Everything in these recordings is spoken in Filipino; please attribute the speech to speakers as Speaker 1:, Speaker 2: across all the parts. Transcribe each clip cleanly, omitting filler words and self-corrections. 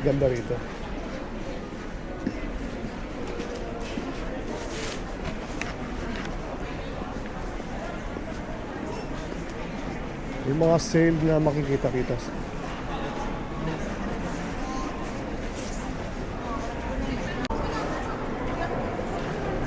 Speaker 1: Ganda rito. Yung mga sale na makikita-kita.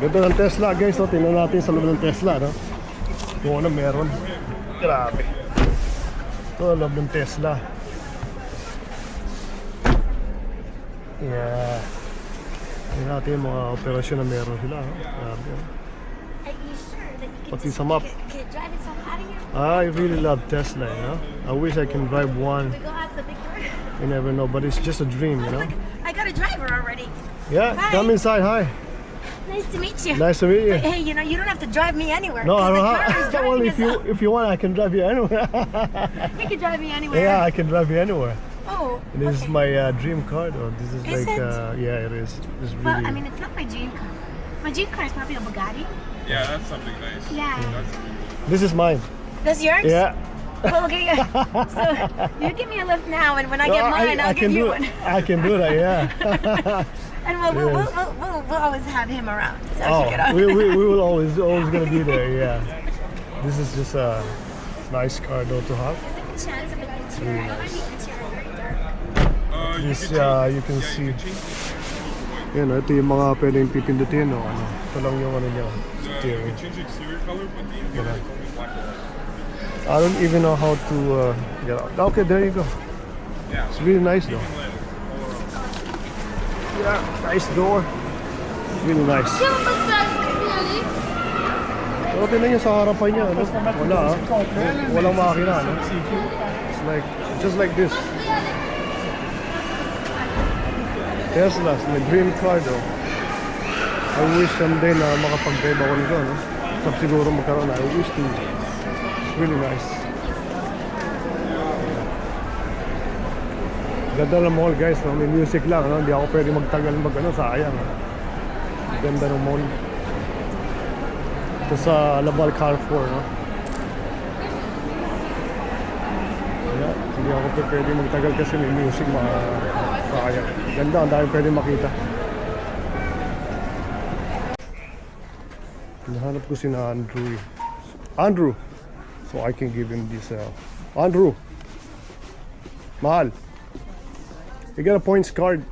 Speaker 1: Ganda ng Tesla guys, so tingnan natin sa loob ng Tesla, no? Kung ano meron. Grabe. Ito ang loob ng Tesla. Yeah. Tingnan natin yung mga operasyon na meron sila, no? Grabe. Pati sa map. I really love Tesla, you know? I wish I can drive one. You never know, but it's just a dream, you know?
Speaker 2: I got a driver already.
Speaker 1: Yeah,
Speaker 2: Hi.
Speaker 1: come inside, hi.
Speaker 2: Nice to meet you.
Speaker 1: Nice to meet you.
Speaker 2: But hey, you know, you don't have to drive me anywhere.
Speaker 1: No, I
Speaker 2: 'cause
Speaker 1: don't
Speaker 2: the car is
Speaker 1: have.
Speaker 2: driving
Speaker 1: Well,
Speaker 2: us
Speaker 1: if you want, I can drive you anywhere.
Speaker 2: You can drive me anywhere.
Speaker 1: Yeah, I can drive you anywhere.
Speaker 2: Oh,
Speaker 1: This is
Speaker 2: okay.
Speaker 1: my dream car, though. This is
Speaker 2: Is
Speaker 1: like,
Speaker 2: it?
Speaker 1: yeah, it is. It's
Speaker 2: Well,
Speaker 1: really.
Speaker 2: I mean, it's not my dream car. My dream car is probably a Bugatti.
Speaker 3: Yeah, that's something nice.
Speaker 2: Yeah.
Speaker 1: This is mine.
Speaker 2: That's yours?
Speaker 1: Yeah.
Speaker 2: Well, okay. So you give me a lift now, and when I get
Speaker 1: No,
Speaker 2: mine, I'll give
Speaker 1: can
Speaker 2: you
Speaker 1: do
Speaker 2: one.
Speaker 1: it. I can do that. Yeah.
Speaker 2: And we'll always have him around. So
Speaker 1: Oh,
Speaker 2: you get
Speaker 1: we will always gonna be there. Yeah. This is just a nice car though to have.
Speaker 2: Is there a chance of an interior? I find the interior very dark.
Speaker 1: This you can see. Yan, ito yung mga pwedeng pipindutin, no? Ano, ito lang yung ano niya.
Speaker 3: You
Speaker 1: Steering.
Speaker 3: can change the exterior color, but the interior is only black.
Speaker 1: I don't even know how to get out. Okay, there you go.
Speaker 3: Yeah.
Speaker 1: It's really nice though.
Speaker 3: Even lit all around.
Speaker 1: Yeah, nice door. Really nice. So, tingnan nyo sa harapan niya, ano? Wala, ah. Walang makina, ano? It's like, just like this. Tesla, my dream car though. I wish someday na makapag-drive ako nito, no? Tapos siguro magkaroon na. I wish to. It's really nice. Ganda ng mall guys, no? May music lang, no? Hindi ako pwede magtagal ano, sayang. Ganda ng mall. Ito sa Laval Carrefour, no? Yeah, hindi ako pwede magtagal kasi may music sayang. Ganda, ang dami pwede makita. Nahanap ko si na Andrew. Andrew! So I can give him this. Andrew! Mahal! You got a points card.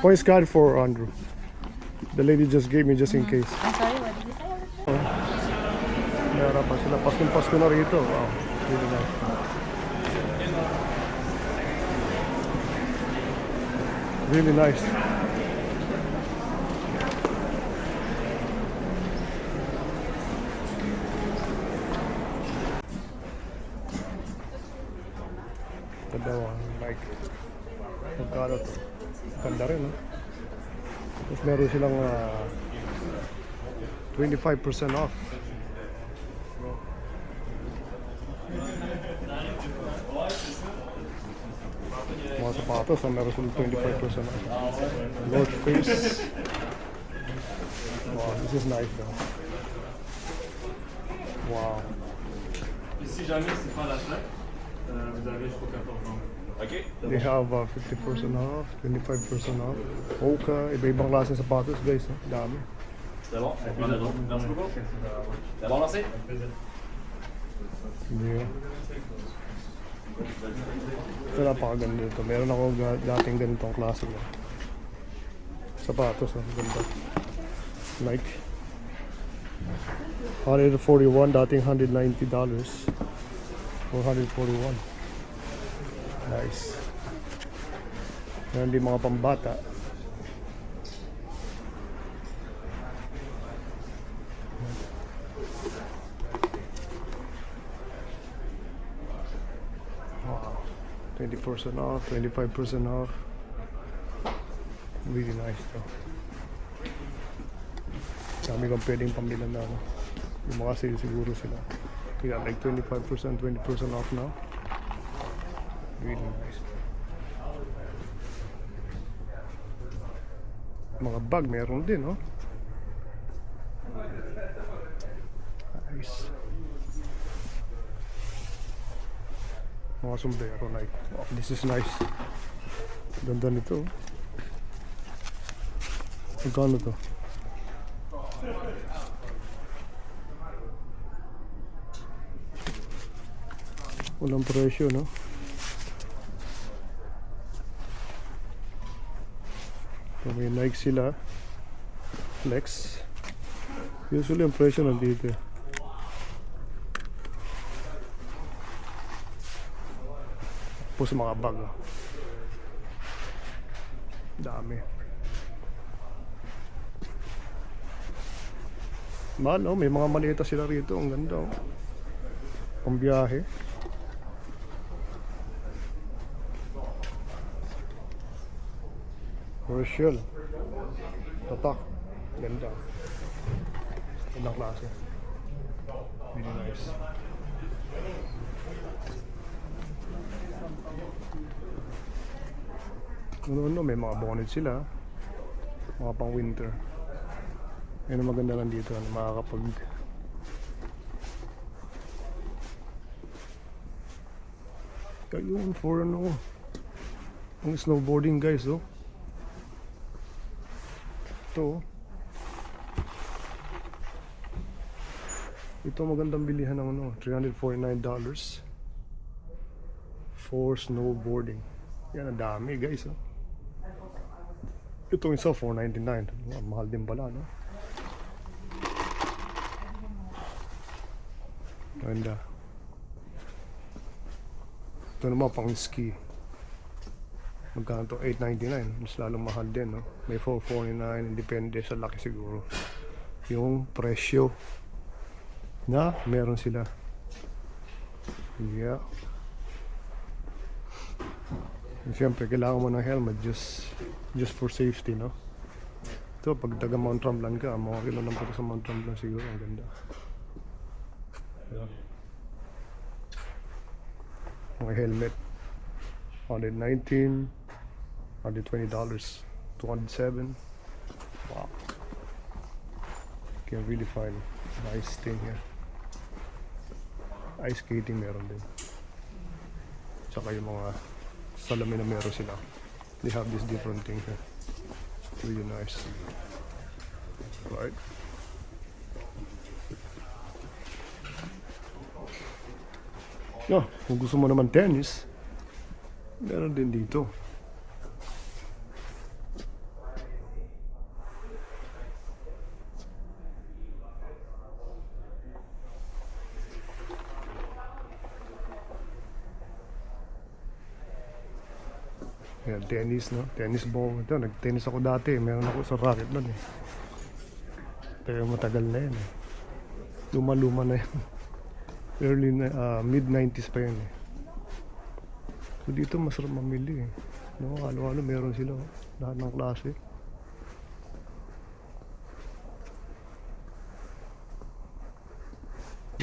Speaker 1: Points card for Andrew. The lady just gave me just in case.
Speaker 2: I'm sorry, what did you say?
Speaker 1: May harapan sila. Pasko na rito. Wow. Really nice. Really nice. Ganda like magkano to. Ganda rin, no? Tapos meron silang 25% off. Mga sapatos, meron silang 25% off. North Face. Wow, this is nice though. Wow.
Speaker 4: Si jamais c'est pas la fête, vous avez jusqu'au 14 novembre.
Speaker 3: Okay.
Speaker 1: They have 50% off, 25% off. Hoka, iba-ibang klase ng sapatos guys, no? Dami.
Speaker 4: C'est bon, merci beaucoup. C'est bon, merci.
Speaker 1: Yeah. Ito napakaganda ito. Meron ako dating ganitong klase na sapatos, no? Ganda. Nike. 141, dating $190. 441. Nice. Meron din mga pambata. Wow. 20% off, 25% off. Really nice though. Dami kang pwedeng pambilan na ano. Yung mga sale siguro sila. Yeah, like 25%, 20% off now. Really nice. Mga bag meron din, no? Nice. Mga sombrero Nike. Oh, this is nice. Ganda nito. Magkano to? Walang presyo, no? So, may Nike sila. Flex. Usually ang presyo nandito. Po sa mga bag. Oh. Dami. Mahal, oh. May mga malita sila rito. Ang ganda, oh. Pambiyahe. Commercial. Tatak. Ganda. Gandang klase. Really nice. Ano, may mga bonnet sila. Mga pang winter. Yan ang maganda lang dito. Makakapag yun for ano, ang snowboarding guys, oh. Ito magandang bilihan ng ano, $349 for snowboarding. Yan, ang dami guys, oh. Itong isa $499. Mahal din pala, no? Ganda. Ito naman pang ski. Magkano to? $899. Mas lalong mahal din, no? May $449. Depende sa laki siguro yung presyo na meron sila. Yeah. Siyempre kailangan mo ng helmet just for safety, no? Ito pag taga Mount Tremblant ka, mga kilo ng sa Mount Tremblant siguro. Ang ganda. Yeah. Mga helmet $119, $120, $207. Wow, you can really find nice thing here. Ice skating meron din, tsaka yung mga salamin na meron sila. They have this different thing here. Really nice, right? No, kung gusto mo naman tennis, meron din dito. Yan, tennis, no? Tennis ball. Ito, nag-tennis ako dati. Meron ako sa racket nun, eh. Pero matagal na yan, eh. Luma-luma na yan. Early na, mid-90s pa yun, eh. So dito masarap mamili, eh. No, halo-halo meron sila, oh. Lahat ng klase.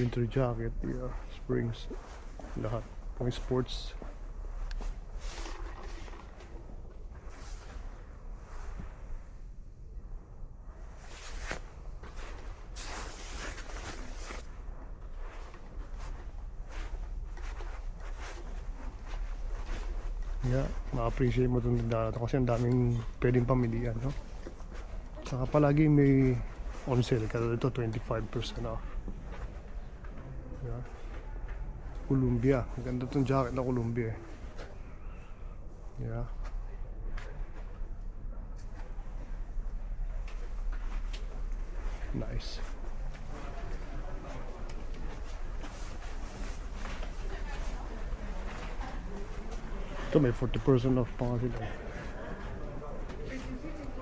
Speaker 1: Winter jacket, yeah, springs, lahat. Pang sports. Yeah, ma-appreciate mo itong tindahan kasi ang daming pwedeng pamilihan, no? Saka palagi may on sale, kasi ito 25% off. Yeah. Columbia, ganda itong jacket na Columbia, eh. Yeah. Nice. Ito may 40% off pa sila.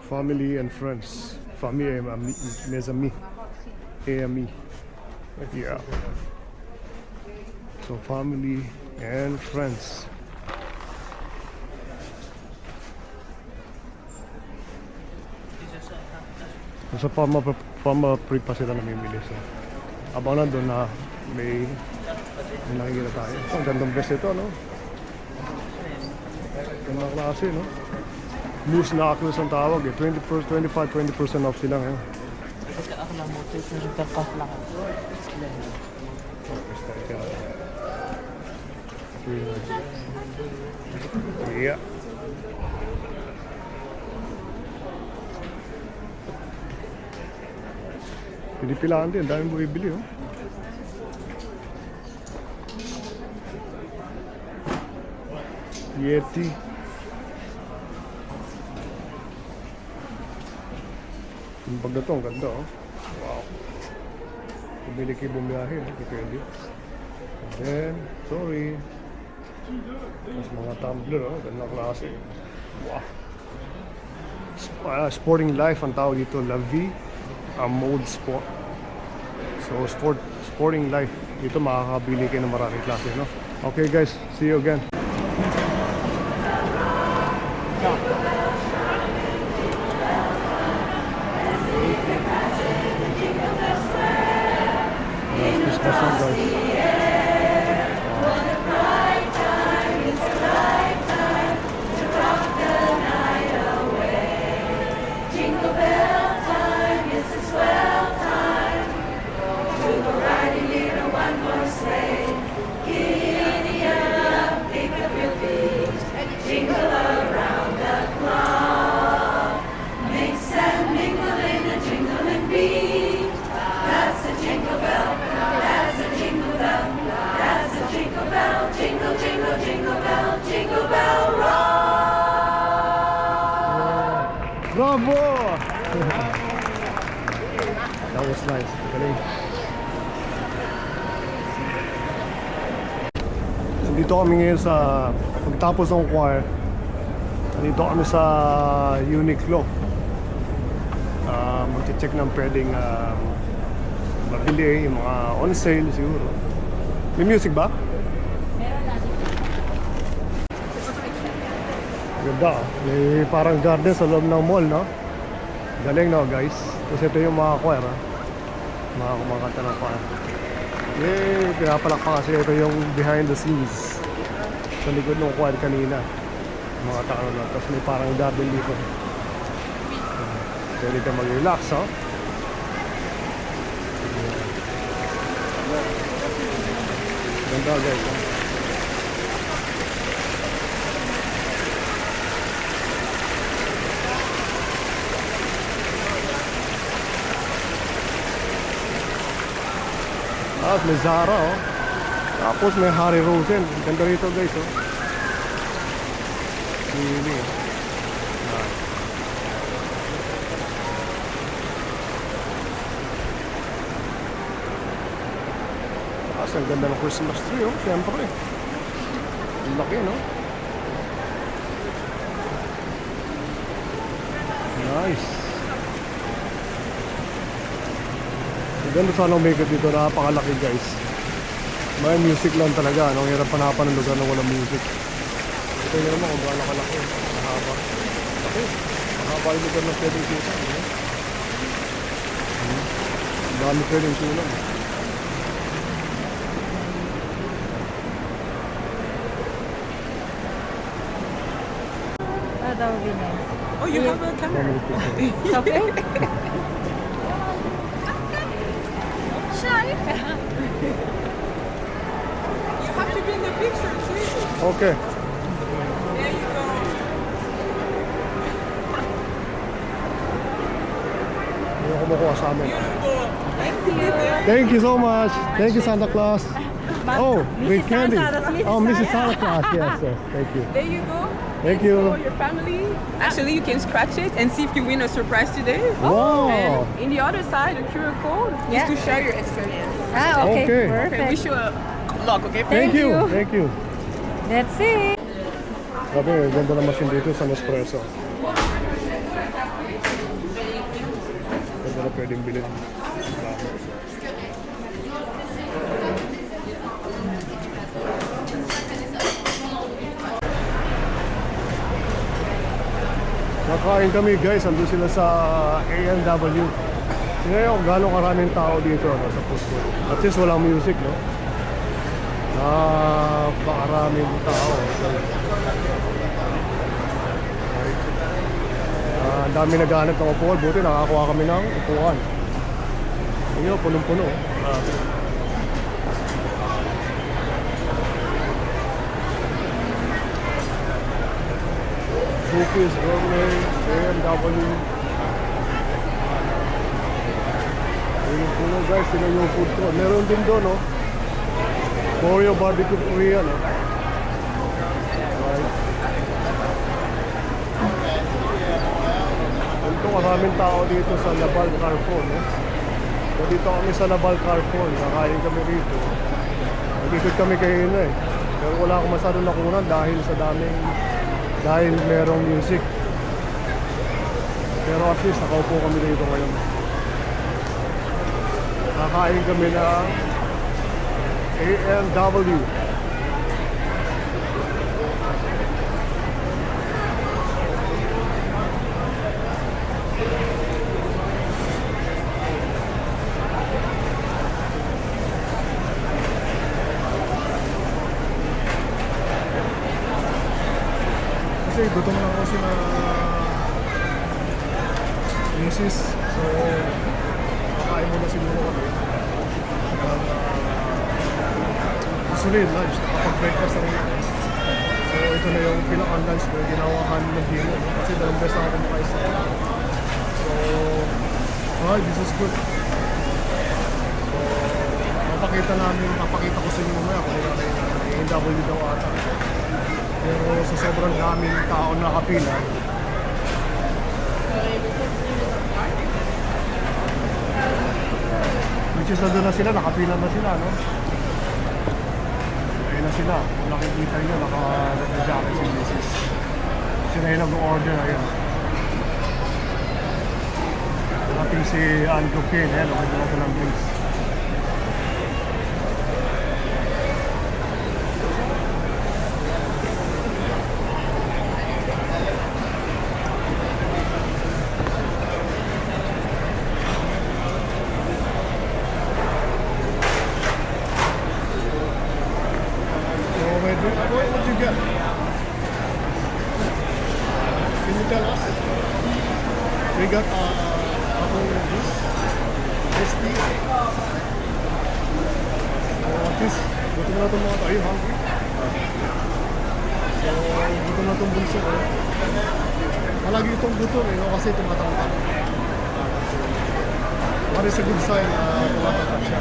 Speaker 1: Family and friends. Famille et mes amis. Et amis. Yeah. So family and friends. So pama-pre pa sila namimili. So abang na doon na may nakikita tayo. Ang gandang best ito, no? Gandang klase, no? Loose na acros ang tawag, eh. 25-20% off sila ngayon.
Speaker 5: Kasi ako lang mo, ito yung super lang.
Speaker 1: Yeah. Pinipilaan din, daming bumibili oh. Yeti. Yung bag na to, ang ganda oh. Wow. Pumili kayo bumiyahe, depende. And then, sorry. Tapos mga tumbler oh, ganda klase. Wow. Sporting Life ang tawag dito, La Vie a Mode Sport. So Sporting Life, dito makakabili kayo ng maraming klase, no? Okay guys, see you again. Christmas song guys. Bravo! That was nice. Galing. Dito kami ngayon sa pagtapos ng choir. Dito kami sa Uniqlo. Mag-check ng pwedeng mabili, yung mga on sale siguro. May music ba? Ganda, may parang garden sa loob ng mall, no? Galing, no, guys? Kasi ito yung mga choir, ha? Mga kumakanta ng choir. Yay! Pinapalakpa kasi ito yung behind the scenes sa likod ng choir kanina. Mga tao na. Tapos may parang garden dito. Pwede ka mag-relax, ha? Ganda, guys, ha? At may Zara oh. Tapos may Harry Rosen. Ganda rito guys oh. Really. Nice. Ang ganda ng Christmas tree oh. Siyempre. Ang laki no. Nice. Ganda sana umikot dito, napakalaki guys. May music lang talaga, no? Hirap panapan ng lugar na walang music. Ito nyo naman kung gaano kalaki, mahaba. Okay, mahaba yung lugar na pwedeng kita. Ang dami pwedeng sulang.
Speaker 5: Oh, that would be nice.
Speaker 6: Oh, you have a camera?
Speaker 5: It's okay?
Speaker 6: You have to be in the picture too.
Speaker 1: Okay.
Speaker 6: There you go.
Speaker 1: Hindi ako kumukuha sa amin.
Speaker 6: Beautiful.
Speaker 1: Thank you so much. Thank you, Santa Claus. Oh, with candy. Oh, Mrs. Santa Claus. Yes, yes. Thank you.
Speaker 6: There you go.
Speaker 1: Thank
Speaker 6: For
Speaker 1: you.
Speaker 6: your family. Actually, you can scratch it and see if you win a surprise today.
Speaker 1: Wow.
Speaker 6: And in the other side, the QR code is to share your experience.
Speaker 5: Ah, okay.
Speaker 1: Okay.
Speaker 6: Okay,
Speaker 5: Perfect.
Speaker 6: wish you a luck, okay?
Speaker 1: Thank you. Thank you.
Speaker 5: That's it.
Speaker 1: Sabi, ganda na machine dito sa Nespresso. Ganda na pwedeng bilhin. Nakain kami guys, andun sila sa A&W. Tingnan kung gano'ng karaming tao dito no, sa food court. At least walang music, no? Napakaraming tao. Ang dami naghanap ng upuan. Buti nakakuha kami ng upuan. Ayun, punong-puno. Bukis, Gourmet, BMW. Ayun po na guys, sila yung food ko. Meron din doon, no? Moyo Barbecue Korea, no? Right. Ito, maraming tao dito sa Labal Carrefour, no? So dito kami sa Labal Carrefour, nakain kami rito. Nag-ikot kami kayo na eh. Pero wala akong masyadong nakunan dahil merong music. Pero at least nakaupo kami dito ngayon. Nakain kami ng AMW. Kasi gutom na ako sila misis. So, kakain muna siguro kami. Actually, lunch. Nakapag-breakfast na rin. So, ito na yung pinaka-lunch ko. Ginawahan ng dinner. No? Kasi dalawang beses ako kumakain sa So, alright, this is good. So, mapakita ko sa inyo mamaya kung ano yung AW daw ata. Pero sa sobrang daming tao na nakapila, which is nandun na sila, nakapila na sila, no? Ayun na sila, kung nakikita nyo, naka-jacket si Mrs. Sila yung nag-order, ayun. Nating si Andrew Kane, ayun, okay na natin ang drinks. What did you get? Can you tell us? We got apple juice, iced tea. At least, gutom na itong mga tayo, hungry. So, gutom na itong bunso ko. Palagi itong gutom no? Kasi tumatangkad. What is a good sign na tumatangkad siya?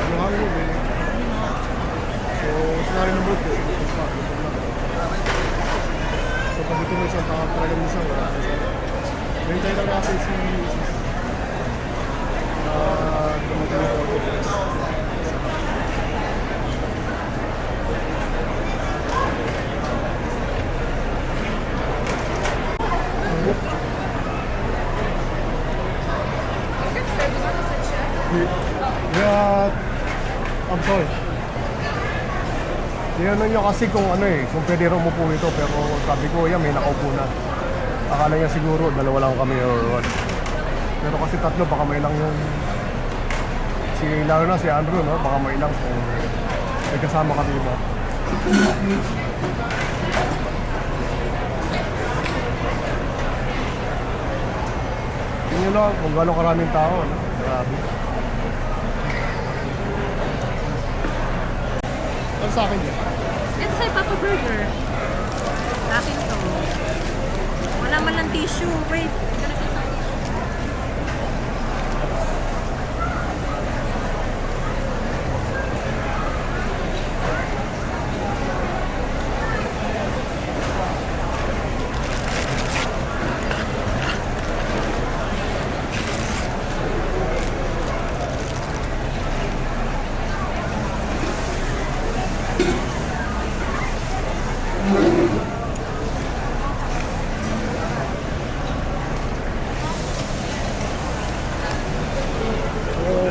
Speaker 1: Yung hungry, so, sinari ng birthday. So, pag ito mo isang tao, talagang isang wala. Hintay lang natin si Mrs. Dumating na ako. Yeah, I'm sorry. Tinanong niya kasi kung ano kung pwede rin umupo ito, pero sabi ko, yan, may nakaupo na. Akala niya siguro, dalawa lang kami or what. Pero kasi tatlo, baka may lang yung, lalo na si Andrew, no? Baka may lang kung may kasama kami iba. Tingnan lang kung gano'ng karaming tao, no? Grabe. Ano sa akin yan?
Speaker 5: Ito sa'yo, Papa Burger. Akin to. Wala man lang tissue. Wait.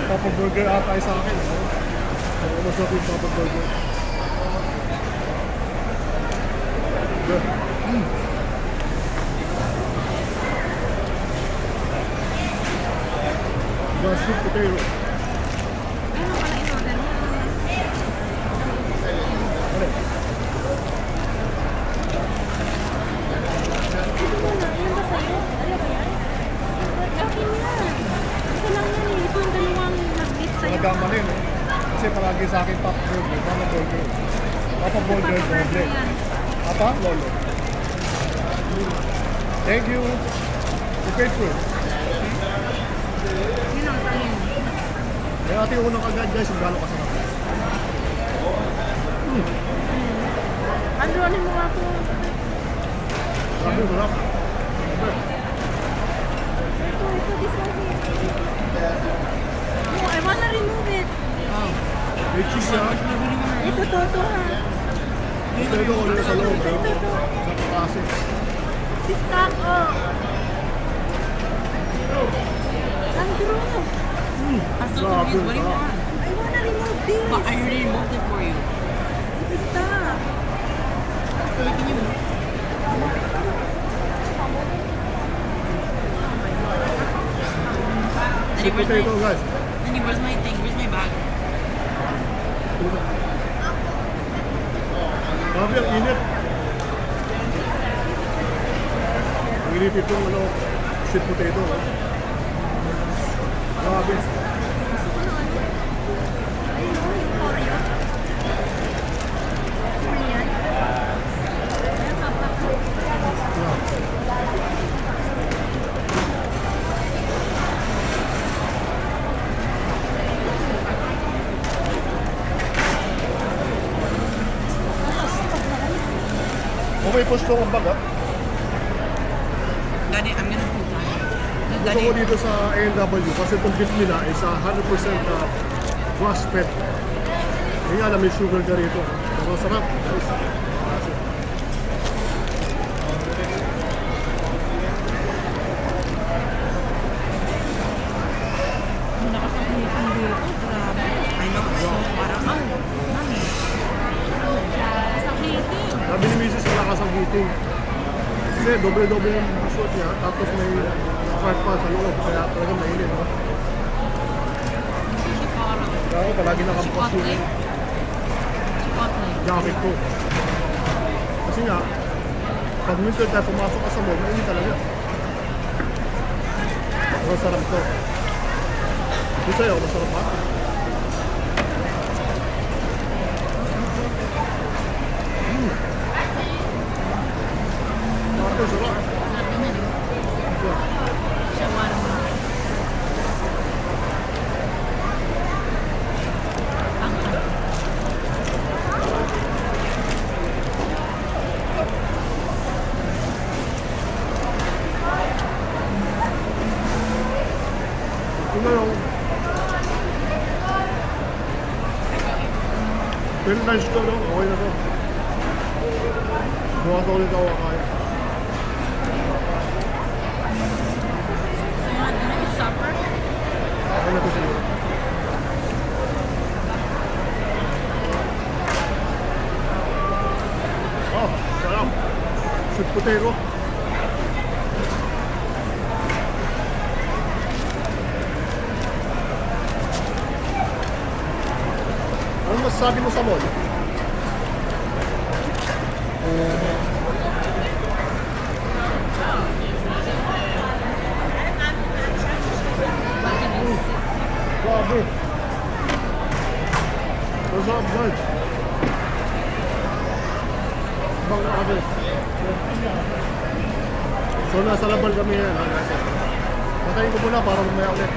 Speaker 5: Papa Burger ata sa akin. Masarap yung Papa Burger. Good. The sweet potato. Ano pala in-order mo?
Speaker 1: Ano?
Speaker 5: Ito muna. Ilan ba sa'yo? Ano ba yan? Akin yan. Isa lang yan eh. Ito yung dalawang nag-hit sa'yo.
Speaker 1: Nagkamali, no? Kasi palagi sa akin Papa Burger. Papa Burger. Papa Burger,
Speaker 5: Papa Burger
Speaker 1: doble.
Speaker 5: yan.
Speaker 1: Apa? Lolo. Thank you. You're faithful.
Speaker 5: Yun ang tanin.
Speaker 1: Yung ating unang agad guys, yung gano'ng kasarap.
Speaker 5: Andronin mo nga po.
Speaker 1: Grabe, sarap.
Speaker 5: Ito, this one here. No, I wanna remove it.
Speaker 1: May cheese yan.
Speaker 5: Ito, to ha.
Speaker 1: Ito ito kung sa loob.
Speaker 5: Ito.
Speaker 1: Sa kapasi.
Speaker 5: Si Stock, oh. Andro.
Speaker 1: Grabe,
Speaker 6: What do you
Speaker 1: sarap.
Speaker 6: want?
Speaker 5: I wanna remove this.
Speaker 6: But I already removed it for you.
Speaker 5: Ito, Stock.
Speaker 6: So can you move?
Speaker 1: Sweet potato guys.
Speaker 6: Daddy, where's my thing? Where's my bag?
Speaker 1: Grabe, ang init. Ang init itong ano, sweet potato. Grabe.
Speaker 5: Oreo. Julian.
Speaker 1: Okay po strong ang bag ha.
Speaker 6: Daddy, I'm gonna put mine.
Speaker 1: Gusto ko dito sa A&W kasi itong beef nila is 100% grass fed. Hindi nga na may sugar ka rito. Pero sarap. Guys.
Speaker 6: I know, so parang, mami.
Speaker 1: Sabi ni Mrs. malakas ang heating. Kasi doble-doble yung suot niya, tapos may spark pa sa loob, kaya talagang mainit. No? Kaya ako palagi nakabukas yung jacket ko. Kasi nga, pag winter tayo pumasok ka sa mall, mainit talaga. Masarap to. Ito sa'yo, masarap pa? Ito, sarap. Ito na yung very nice to, no? Okay na to. Bukas ulit ako kaya. Okay na to sila. Oh, sarap. Sweet potato. Ano masasabi mo sa mall? Grabe. Masarap guys. Bang grabe. So nasa labal kami yan. Patayin ko muna para mamaya ulit.